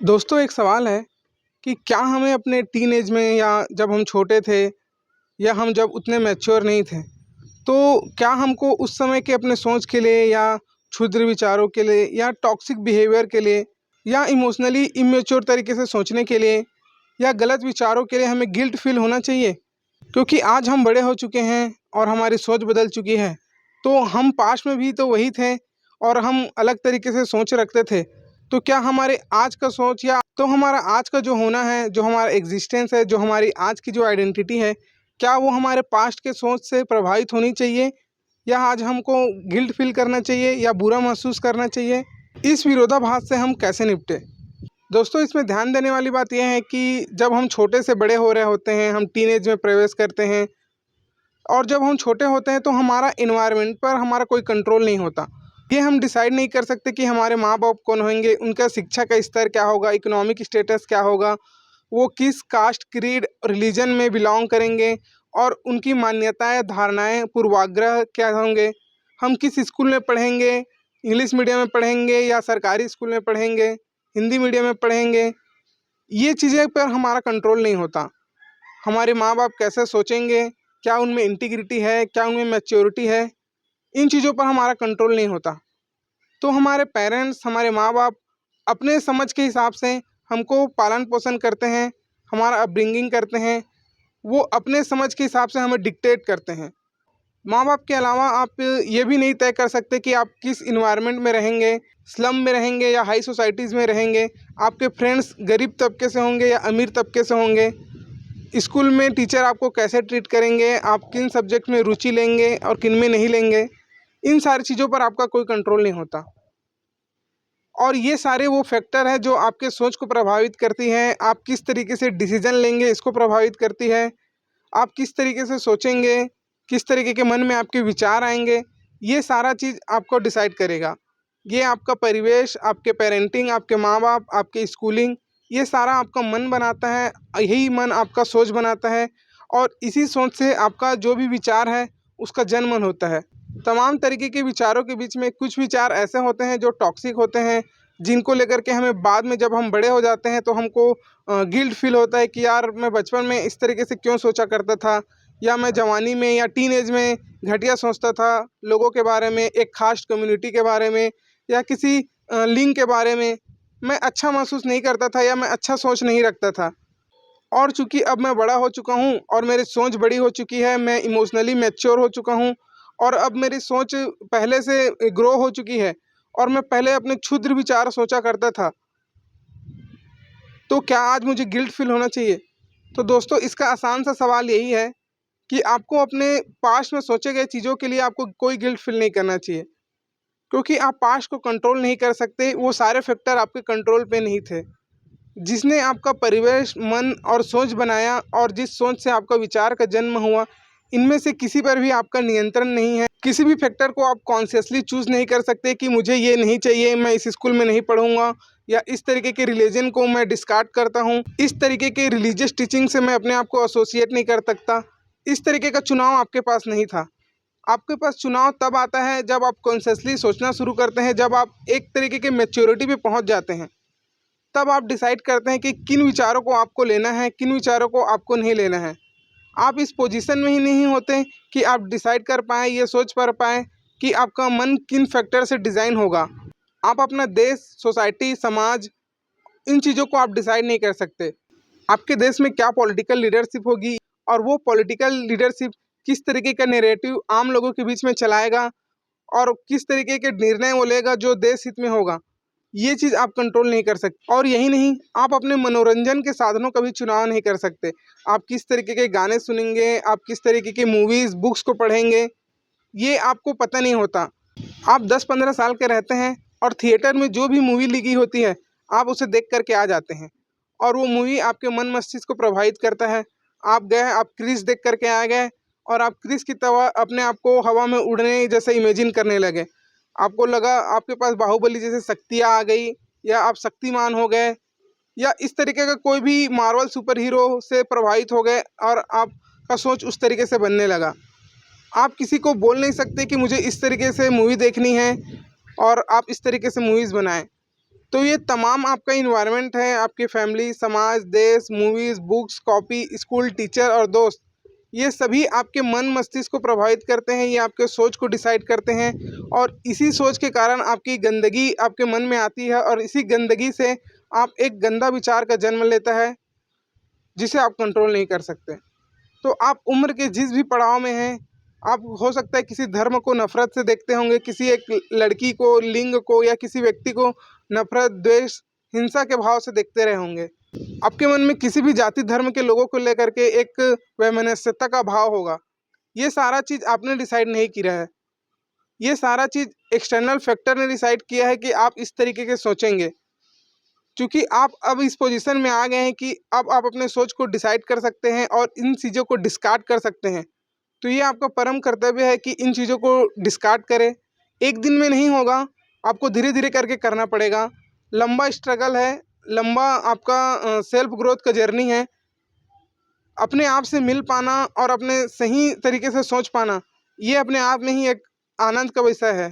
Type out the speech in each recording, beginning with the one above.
दोस्तों एक सवाल है कि क्या हमें अपने टीनेज में या जब हम छोटे थे या हम जब उतने मैच्योर नहीं थे, तो क्या हमको उस समय के अपने सोच के लिए या क्षुद्र विचारों के लिए या टॉक्सिक बिहेवियर के लिए या इमोशनली इमेच्योर तरीके से सोचने के लिए या गलत विचारों के लिए हमें गिल्ट फील होना चाहिए? क्योंकि आज हम बड़े हो चुके हैं और हमारी सोच बदल चुकी है। तो हम पास्ट में भी तो वही थे और हम अलग तरीके से सोच रखते थे। तो क्या हमारे आज का सोच या तो हमारा आज का जो होना है, जो हमारा एग्जिस्टेंस है, जो हमारी आज की जो आइडेंटिटी है, क्या वो हमारे पास्ट के सोच से प्रभावित होनी चाहिए या आज हमको गिल्ट फील करना चाहिए या बुरा महसूस करना चाहिए? इस विरोधाभास से हम कैसे निपटें? दोस्तों इसमें ध्यान देने वाली बात यह है कि जब हम छोटे से बड़े हो रहे होते हैं, हम टीनेज में प्रवेश करते हैं और जब हम छोटे होते हैं तो हमारा इन्वायरमेंट पर हमारा कोई कंट्रोल नहीं होता। ये हम डिसाइड नहीं कर सकते कि हमारे माँ बाप कौन होंगे, उनका शिक्षा का स्तर क्या होगा, इकोनॉमिक स्टेटस क्या होगा, वो किस कास्ट, क्रीड, रिलीजन में बिलोंग करेंगे और उनकी मान्यताएं, धारणाएं, पूर्वाग्रह क्या होंगे, हम किस स्कूल में पढ़ेंगे, इंग्लिश मीडियम में पढ़ेंगे या सरकारी स्कूल में पढ़ेंगे, हिंदी मीडियम में पढ़ेंगे, ये चीज़ें पर हमारा कंट्रोल नहीं होता। हमारे माँ बाप कैसे सोचेंगे, क्या उनमें इंटीग्रिटी है, क्या उनमें मैच्योरिटी है, इन चीज़ों पर हमारा कंट्रोल नहीं होता। तो हमारे पेरेंट्स, हमारे माँ बाप अपने समझ के हिसाब से हमको पालन पोषण करते हैं, हमारा अपब्रिंगिंग करते हैं, वो अपने समझ के हिसाब से हमें डिक्टेट करते हैं। माँ बाप के अलावा आप ये भी नहीं तय कर सकते कि आप किस इन्वायरमेंट में रहेंगे, स्लम में रहेंगे या हाई सोसाइटीज़ में रहेंगे, आपके फ्रेंड्स गरीब तबके से होंगे या अमीर तबके से होंगे, स्कूल में टीचर आपको कैसे ट्रीट करेंगे, आप किन सब्जेक्ट में रुचि लेंगे और किन में नहीं लेंगे, इन सारी चीज़ों पर आपका कोई कंट्रोल नहीं होता। और ये सारे वो फैक्टर हैं जो आपके सोच को प्रभावित करती हैं, आप किस तरीके से डिसीजन लेंगे इसको प्रभावित करती है, आप किस तरीके से सोचेंगे, किस तरीके के मन में आपके विचार आएंगे, ये सारा चीज़ आपको डिसाइड करेगा। ये आपका परिवेश, आपके पेरेंटिंग, आपके माँ बाप, आपकी स्कूलिंग, ये सारा आपका मन बनाता है, यही मन आपका सोच बनाता है और इसी सोच से आपका जो भी विचार है उसका जन्म होता है। तमाम तरीके के विचारों के बीच में कुछ विचार ऐसे होते हैं जो टॉक्सिक होते हैं, जिनको लेकर के हमें बाद में जब हम बड़े हो जाते हैं तो हमको गिल्ट फील होता है कि यार मैं बचपन में इस तरीके से क्यों सोचा करता था, या मैं जवानी में या टीनेज में घटिया सोचता था लोगों के बारे में, एक खास कम्युनिटी के बारे में या किसी लिंग के बारे में। मैं अच्छा महसूस नहीं करता था या मैं अच्छा सोच नहीं रखता था। और चूंकि अब मैं बड़ा हो चुका हूँ और मेरी सोच बड़ी हो चुकी है, मैं इमोशनली मैच्योर हो चुका हूँ और अब मेरी सोच पहले से ग्रो हो चुकी है और मैं पहले अपने क्षुद्र विचार सोचा करता था, तो क्या आज मुझे गिल्ट फील होना चाहिए? तो दोस्तों इसका आसान सा सवाल यही है कि आपको अपने पास्ट में सोचे गए चीज़ों के लिए आपको कोई गिल्ट फील नहीं करना चाहिए, क्योंकि आप पास्ट को कंट्रोल नहीं कर सकते, वो सारे फैक्टर आपके कंट्रोल पे नहीं थे। जिसने आपका परिवेश, मन और सोच बनाया और जिस सोच से आपका विचार का जन्म हुआ, इनमें से किसी पर भी आपका नियंत्रण नहीं है। किसी भी फैक्टर को आप कॉन्शियसली चूज़ नहीं कर सकते कि मुझे ये नहीं चाहिए, मैं इस स्कूल में नहीं पढ़ूंगा या इस तरीके के रिलीजन को मैं डिस्कार्ड करता हूँ, इस तरीके के रिलीजियस टीचिंग से मैं अपने आप को एसोसिएट नहीं कर सकता। इस तरीके का चुनाव आपके पास नहीं था। आपके पास चुनाव तब आता है जब आप कॉन्शियसली सोचना शुरू करते हैं, जब आप एक तरीके के मैच्योरिटी पे पहुँच जाते हैं। तब आप डिसाइड करते हैं कि किन विचारों को आपको लेना है, किन विचारों को आपको नहीं लेना है। आप इस पोजीशन में ही नहीं होते कि आप डिसाइड कर पाएँ, ये सोच कर पाएँ कि आपका मन किन फैक्टर से डिज़ाइन होगा। आप अपना देश, सोसाइटी, समाज, इन चीज़ों को आप डिसाइड नहीं कर सकते। आपके देश में क्या पॉलिटिकल लीडरशिप होगी और वो पॉलिटिकल लीडरशिप किस तरीके का नैरेटिव आम लोगों के बीच में चलाएगा और किस तरीके के निर्णय वो लेगा जो देश हित में होगा, ये चीज़ आप कंट्रोल नहीं कर सकते। और यही नहीं, आप अपने मनोरंजन के साधनों का भी चुनाव नहीं कर सकते। आप किस तरीके के गाने सुनेंगे, आप किस तरीके की मूवीज़, बुक्स को पढ़ेंगे, ये आपको पता नहीं होता। आप 10-15 साल के रहते हैं और थिएटर में जो भी मूवी लगी होती है, आप उसे देख कर के आ जाते हैं और वो मूवी आपके मन मस्तिष्क को प्रभावित करता है। आप गए, आप क्रिस देख कर के आ गए और आप क्रिस की तरह अपने आप को हवा में उड़ने जैसे इमेजिन करने लगे। आपको लगा आपके पास बाहुबली जैसे शक्तियाँ आ गई या आप शक्तिमान हो गए या इस तरीके का कोई भी मार्वल सुपर हीरो से प्रभावित हो गए और आपका सोच उस तरीके से बनने लगा। आप किसी को बोल नहीं सकते कि मुझे इस तरीके से मूवी देखनी है और आप इस तरीके से मूवीज़ बनाएं। तो ये तमाम आपका इन्वायरमेंट है, आपकी फैमिली, समाज, देश, movies, books, copy, school, teacher और दोस्त, ये सभी आपके मन मस्तिष्क को प्रभावित करते हैं, ये आपके सोच को डिसाइड करते हैं और इसी सोच के कारण आपकी गंदगी आपके मन में आती है और इसी गंदगी से आप एक गंदा विचार का जन्म लेता है, जिसे आप कंट्रोल नहीं कर सकते। तो आप उम्र के जिस भी पड़ाव में हैं, आप हो सकता है किसी धर्म को नफ़रत से देखते होंगे, किसी एक लड़की को, लिंग को या किसी व्यक्ति को नफ़रत, द्वेष, हिंसा के भाव से देखते रहे होंगे। आपके मन में किसी भी जाति धर्म के लोगों को लेकर के एक वैमनस्यता का भाव होगा। ये सारा चीज़ आपने डिसाइड नहीं किया है, ये सारा चीज़ एक्सटर्नल फैक्टर ने डिसाइड किया है कि आप इस तरीके के सोचेंगे। क्योंकि आप अब इस पोजीशन में आ गए हैं कि अब आप अपने सोच को डिसाइड कर सकते हैं और इन चीज़ों को डिस्कार्ड कर सकते हैं। तो ये आपका परम कर्तव्य है कि इन चीज़ों को डिस्कार्ड करें। एक दिन में नहीं होगा, आपको धीरे-धीरे करके करना पड़ेगा। लंबा स्ट्रगल है, लंबा आपका सेल्फ ग्रोथ का जर्नी है। अपने आप से मिल पाना और अपने सही तरीके से सोच पाना, ये अपने आप में ही एक आनंद का विषय है।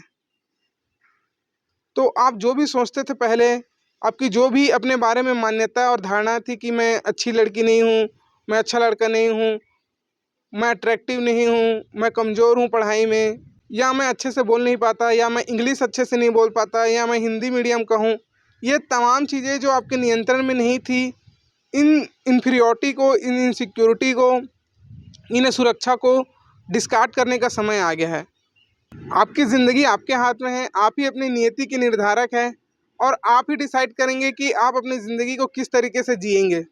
तो आप जो भी सोचते थे पहले, आपकी जो भी अपने बारे में मान्यता और धारणा थी कि मैं अच्छी लड़की नहीं हूँ, मैं अच्छा लड़का नहीं हूँ, मैं अट्रैक्टिव नहीं हूँ, मैं कमज़ोर हूँ पढ़ाई में, या मैं अच्छे से बोल नहीं पाता, या मैं इंग्लिश अच्छे से नहीं बोल पाता, या मैं हिंदी मीडियम का हूँ। ये तमाम चीज़ें जो आपके नियंत्रण में नहीं थी, इन इन्फीरियॉरिटी को, इन इनसिक्योरिटी को, इन असुरक्षा को डिस्कार्ड करने का समय आ गया है। आपकी ज़िंदगी आपके हाथ में है, आप ही अपनी नियति के निर्धारक हैं और आप ही डिसाइड करेंगे कि आप अपनी ज़िंदगी को किस तरीके से जिएंगे।